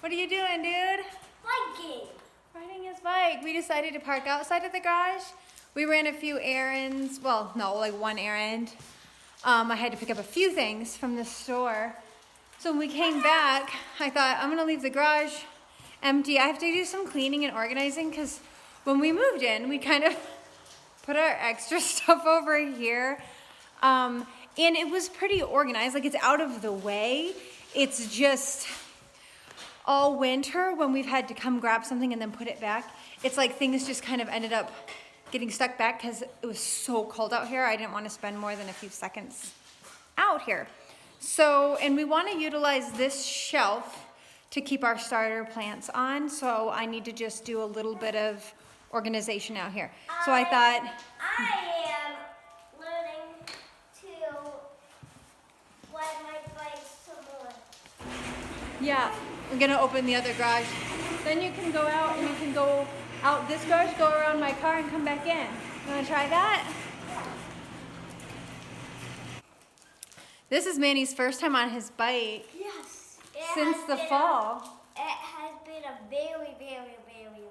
What are you doing, dude? Biking. Riding his bike. We decided to park outside of the garage. We ran a few errands. Well, no, like one errand. I had to pick up a few things from the store. So when we came back, I thought, I'm gonna leave the garage empty. I have to do some cleaning and organizing because when we moved in, we kind of put our extra stuff over here. And it was pretty organized, like it's out of the way. It's just all winter when we've had to come grab something and then put it back. It's like things just kind of ended up getting stuck back because it was so cold out here. I didn't want to spend more than a few seconds out here. So, and we want to utilize this shelf to keep our starter plants on. So I need to just do a little bit of organization out here. So I thought, I am learning to ride my bike some more. yeah, I'm gonna open the other garage. Then you can go out and you can go out this garage, go around my car and come back in. You wanna try that? This is Manny's first time on his bike Yes. since the fall. It has been a very, very, very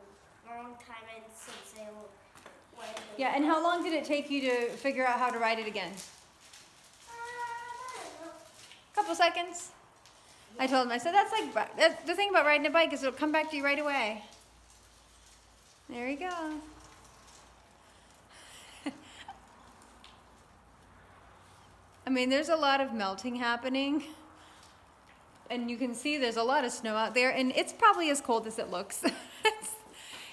long time since they were. Yeah, and how long did it take you to figure out how to ride it again? I don't know. Couple seconds. I told him, I said, that's the thing about riding a bike is it'll come back to you right away. There you go. I mean, there's a lot of melting happening. And you can see there's a lot of snow out there. And it's probably as cold as it looks.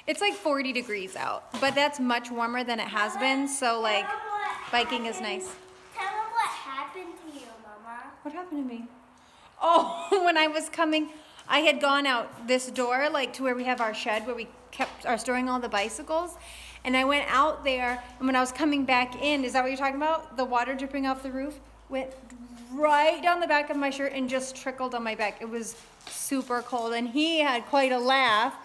It's like 40 degrees out. But that's much warmer than it has been. So, like, biking is nice. Tell them what happened to you, Mama. What happened to me? Oh, when I was coming, I had gone out this door, like to where we have our shed, where we are storing all the bicycles. And I went out there, and when I was coming back in, is that what you're talking about? The water dripping off the roof went right down the back of my shirt and just trickled on my back. It was super cold, and he had quite a laugh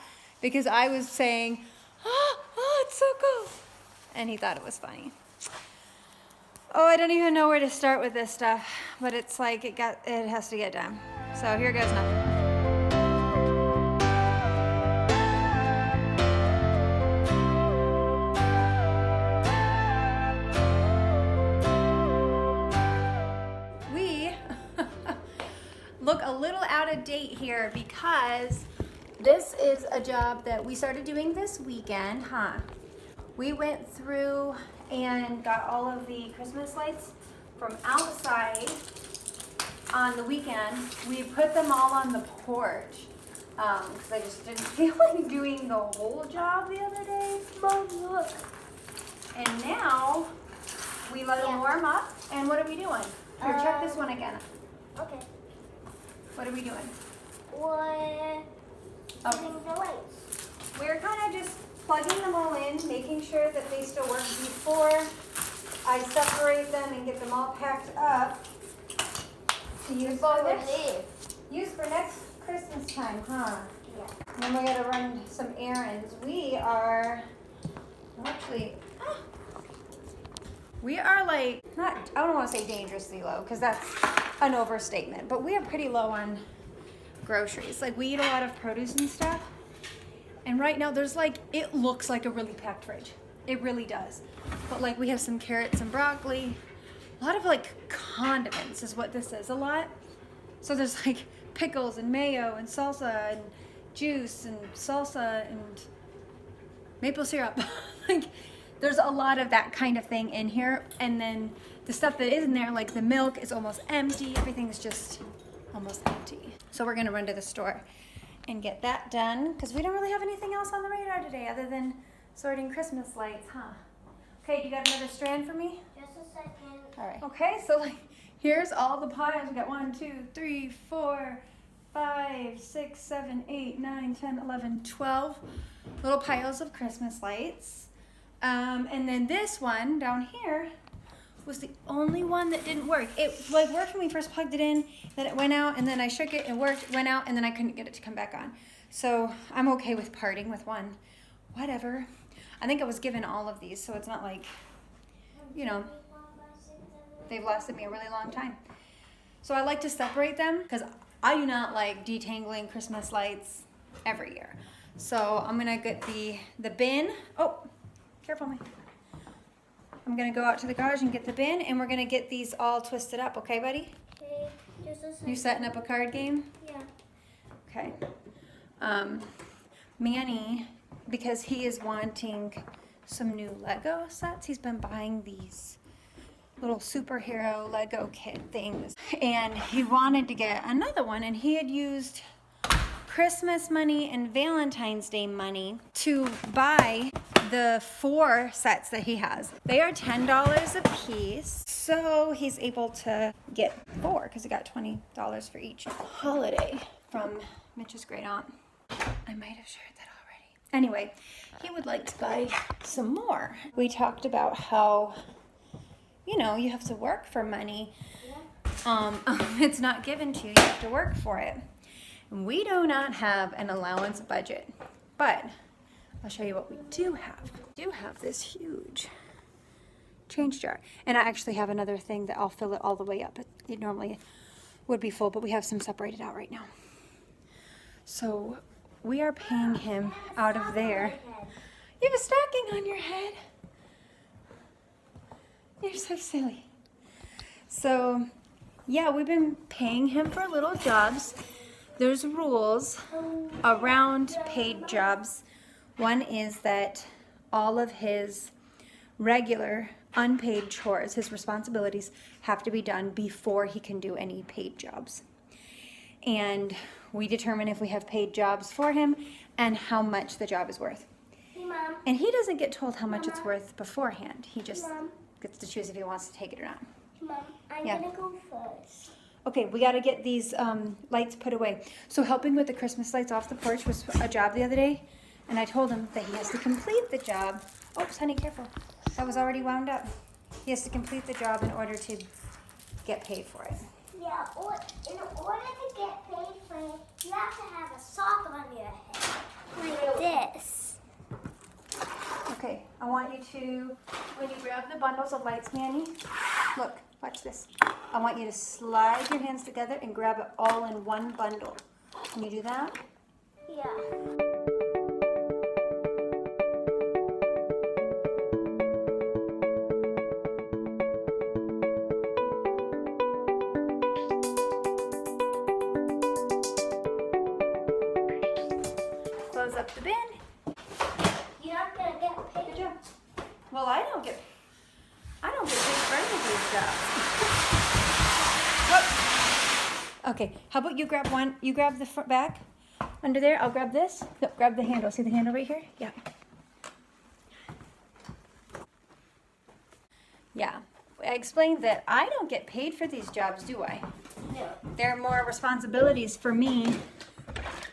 because I was saying, oh, it's so cold. And he thought it was funny. Oh, I don't even know where to start with this stuff, but it's like it has to get done. So here goes nothing. We look a little out of date here because this is a job that we started doing this weekend, We went through and got all of the Christmas lights from outside on the weekend. We put them all on the porch because I just didn't feel like doing the whole job the other day. Mom, look. And now we let them warm up. And what are we doing? Here, check this one again. Okay. What are we doing? We're putting the lights. We're kind of just plugging them all in, making sure that they still work before I separate them and get them all packed up to use for next Christmas time, Yeah. And then we gotta run some errands. We are like, I don't want to say dangerously low because that's an overstatement, but we are pretty low on groceries. Like we eat a lot of produce and stuff. And right now there's like, it looks like a really packed fridge. It really does. But like we have some carrots and broccoli. A lot of like condiments is what this is, a lot. So there's like pickles and mayo and salsa and juice and salsa and maple syrup. Like there's a lot of that kind of thing in here. And then the stuff that is in there, like the milk is almost empty. Everything's just almost empty. So we're gonna run to the store and get that done because we don't really have anything else on the radar today other than sorting Christmas lights, Okay, you got another strand for me? Just a second. All right. Okay, so like here's all the piles. We got 1, 2, 3, 4, 5, 6, 7, 8, 9, 10, 11, 12 little piles of Christmas lights. And then this one down here was the only one that didn't work. It like worked when we first plugged it in, then it went out, and then I shook it, it worked, went out, and then I couldn't get it to come back on. So I'm okay with parting with one. Whatever. I think I was given all of these, so it's not like, you know, they've lasted me a really long time. So I like to separate them because I do not like detangling Christmas lights every year. So I'm gonna get the bin. Oh, careful, me. I'm gonna go out to the garage and get the bin, and we're gonna get these all twisted up, okay, buddy? Okay, just a second. You setting up a card game? Yeah. Okay. Manny, because he is wanting some new Lego sets, he's been buying these little superhero Lego kit things, and he wanted to get another one, and he had used Christmas money and Valentine's Day money to buy the 4 sets that he has. They are $10 a piece, so he's able to get 4 because he got $20 for each holiday from Mitch's great aunt. I might have shared that already. Anyway, he would like to buy some more. We talked about how, you know, you have to work for money. It's not given to you, you have to work for it. We do not have an allowance budget, but I'll show you what we do have. We do have this huge change jar. And I actually have another thing that I'll fill it all the way up. It normally would be full, but we have some separated out right now. So we are paying him out of there. You have a stocking on your head. You're so silly. So yeah, we've been paying him for little jobs. There's rules around paid jobs. One is that all of his regular unpaid chores, his responsibilities, have to be done before he can do any paid jobs. And we determine if we have paid jobs for him and how much the job is worth. Hey, Mom. And he doesn't get told how much it's worth beforehand. He just Mom. gets to choose if he wants to take it or not. Mom, I'm Yeah. gonna go first. Okay, we got to get these lights put away. So helping with the Christmas lights off the porch was a job the other day, and I told him that he has to complete the job. Oops, honey, careful. That was already wound up. He has to complete the job in order to get paid for it. Yeah, or in order to get paid for it, you have to have a sock on your head. Like this. Okay, I want you to, when you grab the bundles of lights, Manny, look, watch this. I want you to slide your hands together and grab it all in one bundle. Can you do that? Yeah. Close up the bin. You're not gonna get paid. Good job. Well, I don't get paid for any of these jobs. Whoop. Okay, how about you grab one? You grab the front back under there. I'll grab this. No, grab the handle. See the handle right here? Yeah. Yeah. I explained that I don't get paid for these jobs, do I? No. They're more responsibilities for me.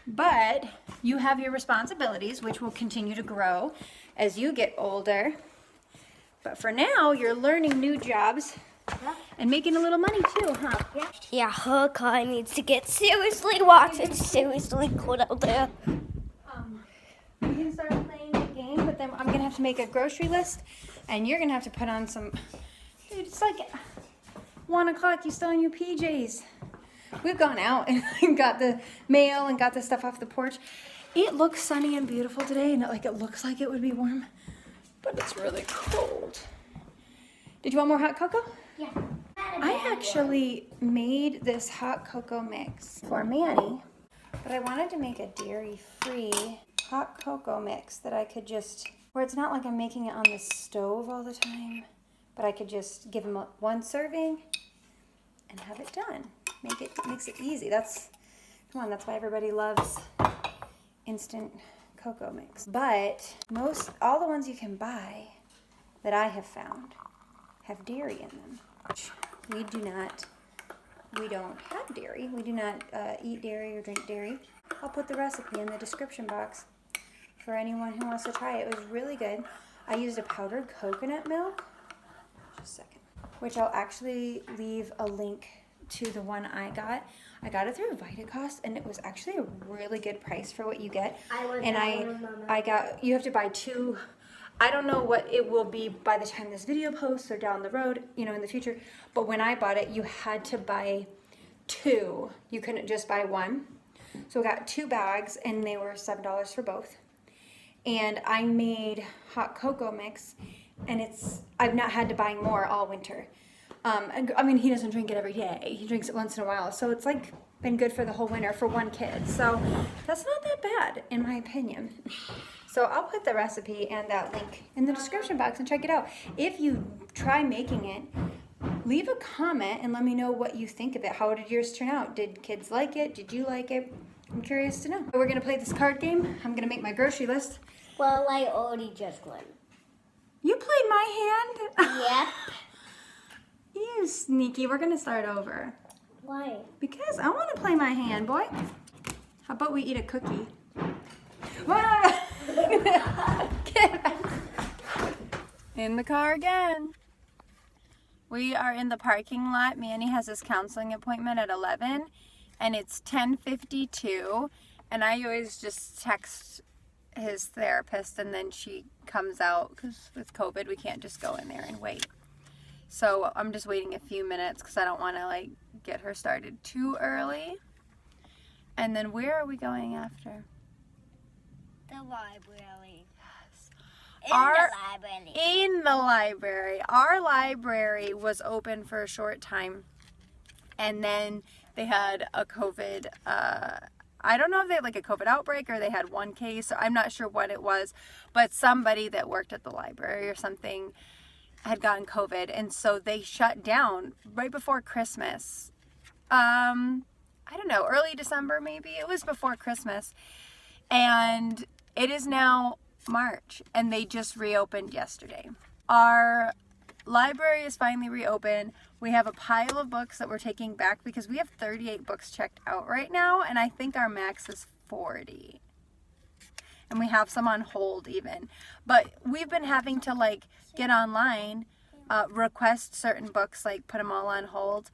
But you have your responsibilities, which will continue to grow as you get older. But for now, you're learning new jobs and making a little money too, huh? Yeah. Yeah, her car needs to get seriously washed. It's seriously cold out there. We can start playing the game, but then I'm gonna have to make a grocery list, and you're gonna have to put on some. Dude, it's like 1 o'clock. You still in your PJs? We've gone out and got the mail and got the stuff off the porch. It looks sunny and beautiful today, and it looks like it would be warm, but it's really cold. Did you want more hot cocoa? Yeah. I actually made this hot cocoa mix for Manny, but I wanted to make a dairy-free hot cocoa mix that I could just, where it's not like I'm making it on the stove all the time, but I could just give him one serving and have it done. Makes it easy. That's why everybody loves instant cocoa mix. But all the ones you can buy that I have found have dairy in them. We don't have dairy. We do not eat dairy or drink dairy. I'll put the recipe in the description box for anyone who wants to try it. It was really good. I used a powdered coconut milk. Just a second. Which I'll actually leave a link to the one I got. I got it through Vitacost, and it was actually a really good price for what you get. You have to buy 2. I don't know what it will be by the time this video posts or down the road, in the future. But when I bought it, you had to buy two. You couldn't just buy one. So we got 2 bags and they were $7 for both. And I made hot cocoa mix, and I've not had to buy more all winter. I mean, he doesn't drink it every day. He drinks it once in a while. So it's like been good for the whole winter for one kid. So that's not that bad in my opinion. So I'll put the recipe and that link in the description box and check it out. If you try making it, leave a comment and let me know what you think of it. How did yours turn out? Did kids like it? Did you like it? I'm curious to know. We're gonna play this card game. I'm gonna make my grocery list. Well, I already just won. You played my hand? Yep. You sneaky. We're gonna start over. Why? Because I want to play my hand, boy. How about we eat a cookie? In the car again. We are in the parking lot. Manny has his counseling appointment at 11, and it's 10:52. And I always just text his therapist, and then she comes out because with COVID, we can't just go in there and wait. So I'm just waiting a few minutes because I don't want to like get her started too early. And then where are we going after? The library. Yes. The library. In the library. Our library was open for a short time, and then they had a COVID, I don't know if they had like a COVID outbreak or they had one case, or I'm not sure what it was, but somebody that worked at the library or something had gotten COVID, and so they shut down right before Christmas. I don't know, early December maybe. It was before Christmas. And it is now March, and they just reopened yesterday. Our library is finally reopened. We have a pile of books that we're taking back because we have 38 books checked out right now, and I think our max is 40. And we have some on hold even. But we've been having to like get online, request certain books, like put them all on hold.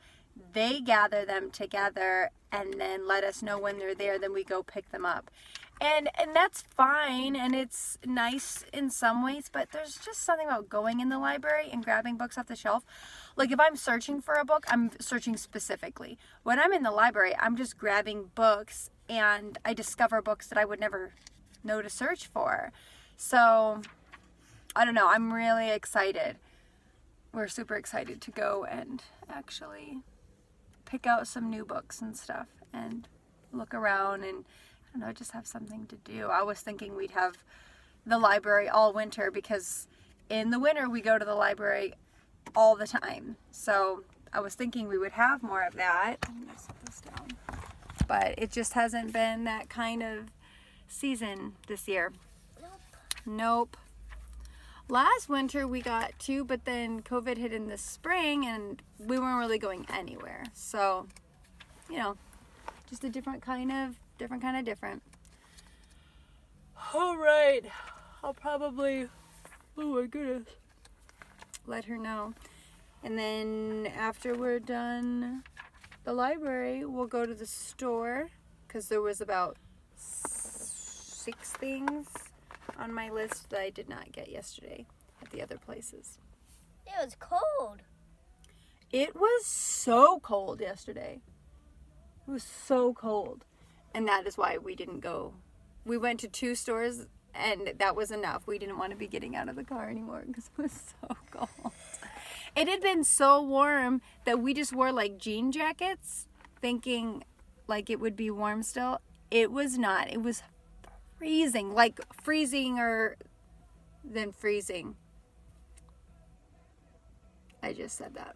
They gather them together and then let us know when they're there, then we go pick them up. And that's fine, and it's nice in some ways, but there's just something about going in the library and grabbing books off the shelf. Like if I'm searching for a book, I'm searching specifically. When I'm in the library, I'm just grabbing books, and I discover books that I would never know to search for. So, I don't know, I'm really excited. We're super excited to go and actually pick out some new books and stuff and look around and, I don't know, just have something to do. I was thinking we'd have the library all winter because in the winter we go to the library all the time. So I was thinking we would have more of that. I'm gonna set this down. But it just hasn't been that kind of season this year. Nope. Last winter we got 2, but then COVID hit in the spring and we weren't really going anywhere. So, you know, just a different kind of different. All right. I'll probably, oh my goodness, let her know. And then after we're done the library, we'll go to the store because there was about 6 things on my list that I did not get yesterday at the other places. It was cold. It was so cold yesterday. It was so cold. And that is why we didn't go. We went to 2 stores and that was enough. We didn't want to be getting out of the car anymore because it was so cold. It had been so warm that we just wore like jean jackets thinking like it would be warm still. It was not. It was freezing, like freezinger than freezing. I just said that.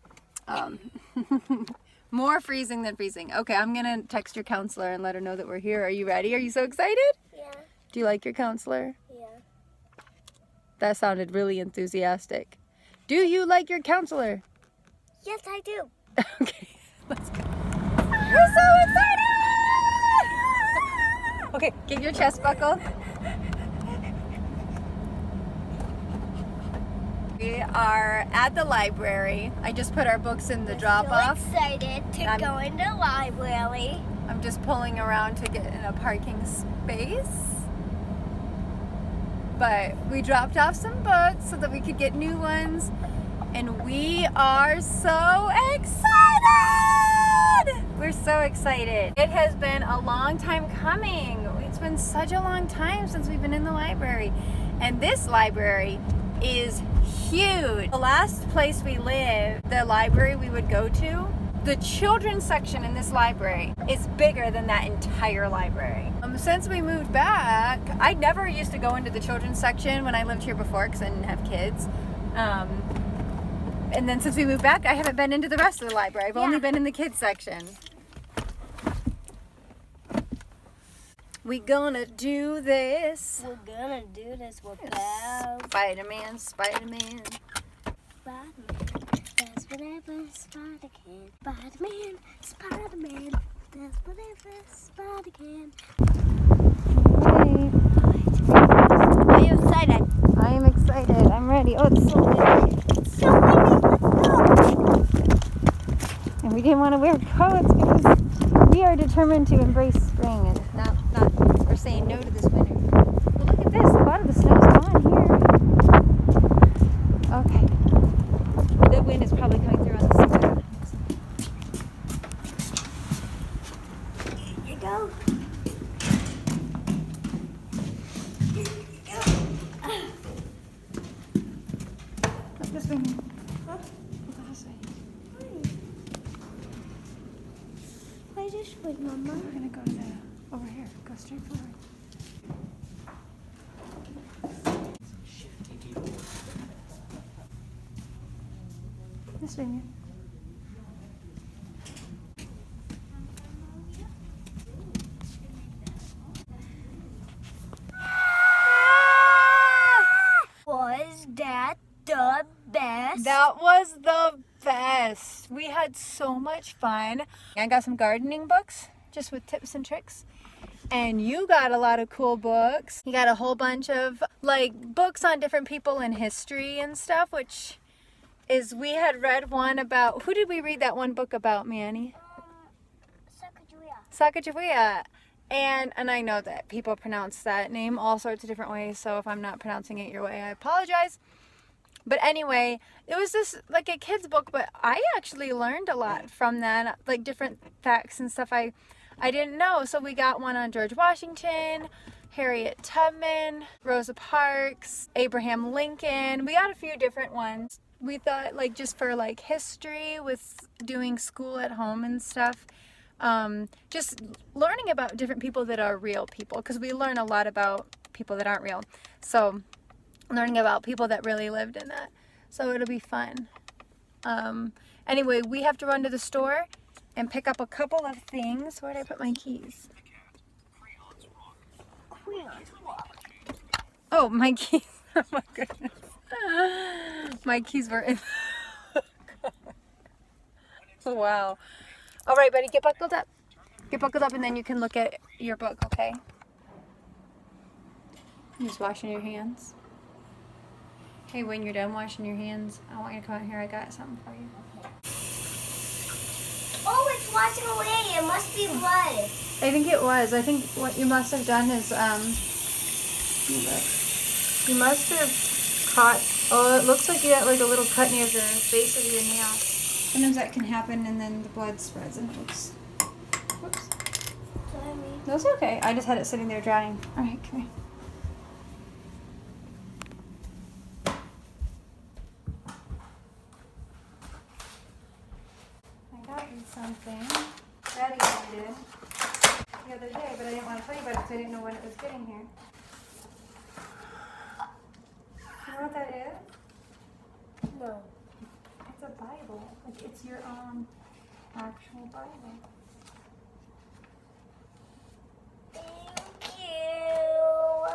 More freezing than freezing. Okay, I'm gonna text your counselor and let her know that we're here. Are you ready? Are you so excited? Yeah. Do you like your counselor? Yeah. That sounded really enthusiastic. Do you like your counselor? Yes, I do. Okay, let's go. We're so excited! Okay, get your chest buckled. We are at the library. I just put our books in the drop-off. So excited to go in the library. I'm just pulling around to get in a parking space. But we dropped off some books so that we could get new ones. And we are so excited! We're so excited. It has been a long time coming. It's been such a long time since we've been in the library. And this library is huge. The last place we lived, the library we would go to, the children's section in this library is bigger than that entire library. Since we moved back, I never used to go into the children's section when I lived here before because I didn't have kids. And then since we moved back, I haven't been into the rest of the library. I've only been in the kids section. We gonna do this. We're gonna do this without Spider-Man, Spider-Man. That's whatever Spider can. Spider-Man, Spider-Man. That's whatever Spider can. Are you excited? I am excited. I'm ready. Oh, it's so windy. It's so windy. Let's go. And we didn't want to wear coats because we are determined to embrace spring and not we're saying no to this winter. But look at this. A lot of the snow's gone here. Okay. The wind is probably coming through on the side. Here you go. Look this way. Huh? Look this way. Why this way, Mama? We're gonna go to the over here. Go straight forward. This way, man. Was that the best? That was the best. We had so much fun. I got some gardening books just with tips and tricks. And you got a lot of cool books. You got a whole bunch of like books on different people in history and stuff, which is, we had read one about, who did we read that one book about, Manny? Sacagawea. And I know that people pronounce that name all sorts of different ways, so if I'm not pronouncing it your way, I apologize. But anyway, it was this like a kid's book, but I actually learned a lot from that, like different facts and stuff I didn't know. So we got one on George Washington, Harriet Tubman, Rosa Parks, Abraham Lincoln. We got a few different ones. We thought like just for like history with doing school at home and stuff, just learning about different people that are real people, because we learn a lot about people that aren't real. So learning about people that really lived in that. So it'll be fun. Anyway, we have to run to the store and pick up a couple of things. Where did I put my keys? Oh, my keys. Oh my goodness. My keys were in. Wow. All right, buddy, get buckled up. Get buckled up and then you can look at your book, okay? You're just washing your hands. Hey, when you're done washing your hands, I want you to come out here. I got something for you. Oh, it's washing away. It must be blood. I think it was. I think what you must have done is, you must have caught, oh, it looks like you got like a little cut near the base of your nail. Sometimes that can happen and then the blood spreads and oops. Whoops. Sorry. That's okay. I just had it sitting there drying. All right, come here. I got you something. Daddy did the other day, but I didn't want to tell you about it because I didn't know when it was getting here. You know what that is? No. It's a Bible. Like it's your own actual Bible. Thank you.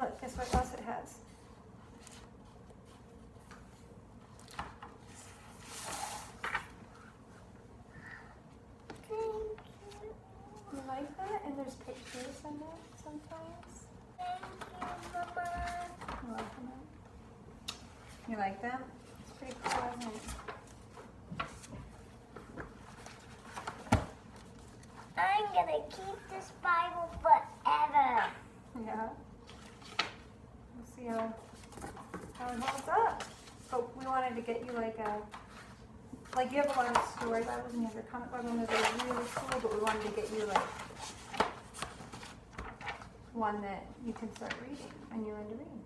Look, guess what else it has? Thank you. You like that? And there's pictures in it sometimes. Thank you, Mama. You like them? You like them? It's pretty cool, isn't it? I'm gonna keep this Bible forever. Yeah. We'll see how it holds up. But we wanted to get you like a like you have a lot of story Bibles and you have your comic Bible and those are really cool, but we wanted to get you like one that you can start reading when you learn to read.